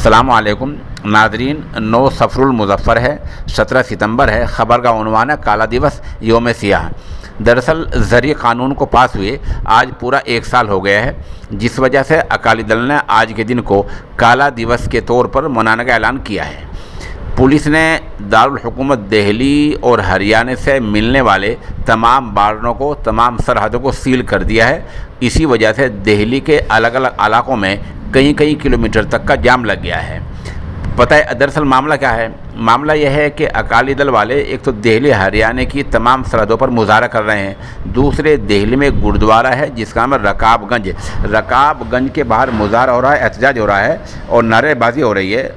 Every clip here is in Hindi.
अस्सलाम वालेकुम नाज़रीन। 9 सफ़रुल मुज़फ़्फ़र है, 17 सितंबर है। ख़बर का उन्वान है काला दिवस योम सियाह। दरअसल ज़रिए क़ानून को पास हुए आज पूरा 1 साल हो गया है, जिस वजह से अकाली दल ने आज के दिन को काला दिवस के तौर पर मनाने का ऐलान किया है। पुलिस ने दारुल हुकूमत दिल्ली और हरियाणा से मिलने वाले तमाम बार्डरों को, तमाम सरहदों को सील कर दिया है। इसी वजह से दिल्ली के अलग अलग इलाकों में कई किलोमीटर तक का जाम लग गया है। पता है दरअसल मामला क्या है? मामला यह है कि अकाली दल वाले एक तो दिल्ली हरियाणा की तमाम सरहदों पर मुजाहरा कर रहे हैं, दूसरे दिल्ली में गुरुद्वारा है जिसका नाम है रकाबगंज के बाहर मुजाहरा हो रहा है, एहतजाज हो रहा है और नारेबाजी हो रही है।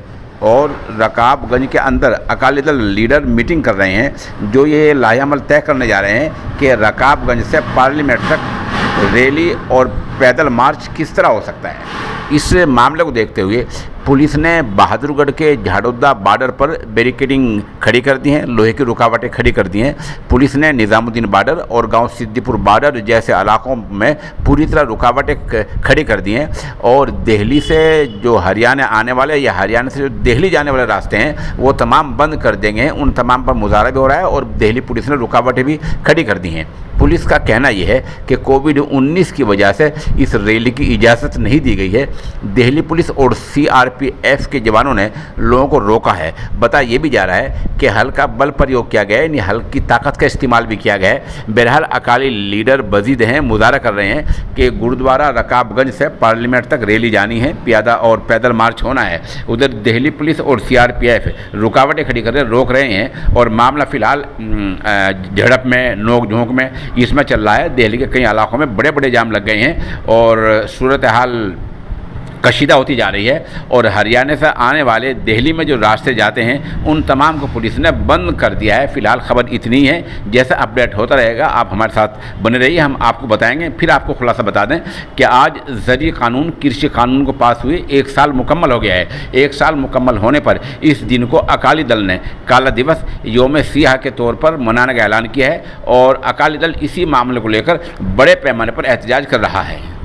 और रकाबगंज के अंदर अकाली दल लीडर मीटिंग कर रहे हैं, जो ये लाहेअमल तय करने जा रहे हैं कि रकाबगंज से पार्लियामेंट तक रैली और पैदल मार्च किस तरह हो सकता है। इस मामले को देखते हुए पुलिस ने बहादुरगढ़ के झाड़ोदा बॉर्डर पर बैरिकेडिंग खड़ी कर दी हैं, लोहे की रुकावटें खड़ी कर दी हैं। पुलिस ने निज़ामुद्दीन बॉर्डर और गांव सिद्दीपुर बॉर्डर जैसे इलाकों में पूरी तरह रुकावटें खड़ी कर दी हैं। और दिल्ली से जो हरियाणा आने वाले या हरियाणा से जो दिल्ली जाने वाले रास्ते हैं वो तमाम बंद कर देंगे। उन तमाम पर मुजाहरा भी हो रहा है और दिल्ली पुलिस ने रुकावटें भी खड़ी कर दी हैं। पुलिस का कहना यह है कि कोविड-19 की वजह से इस रैली की इजाज़त नहीं दी गई है। दिल्ली पुलिस और CRPF के जवानों ने लोगों को रोका है। बताया ये भी जा रहा है कि हल्का बल प्रयोग किया गया है, यानी हल्की ताकत का इस्तेमाल भी किया गया है। बहरहाल अकाली लीडर बजीद हैं, मुजाहरा कर रहे हैं कि गुरुद्वारा रकाबगंज से पार्लियामेंट तक रैली जानी है, प्यादा और पैदल मार्च होना है। उधर दिल्ली पुलिस और CRPF रुकावटें खड़ी कर रोक रहे हैं और मामला फ़िलहाल झड़प में, नोक झोंक में इसमें चल रहा है। दिल्ली के कई इलाकों में बड़े जाम लग गए हैं और सूरत हाल कशीदा होती जा रही है। और हरियाणा से आने वाले दिल्ली में जो रास्ते जाते हैं उन तमाम को पुलिस ने बंद कर दिया है। फ़िलहाल खबर इतनी है, जैसा अपडेट होता रहेगा आप हमारे साथ बने रहिए, हम आपको बताएंगे। फिर आपको खुलासा बता दें कि आज ज़रिए क़ानून, कृषि कानून को पास हुए 1 साल मुकम्मल हो गया है। 1 साल मुकम्मल होने पर इस दिन को अकाली दल ने काला दिवस योम सियाह के तौर पर मनाने का ऐलान किया है और अकाली दल इसी मामले को लेकर बड़े पैमाने पर एहतजाज कर रहा है।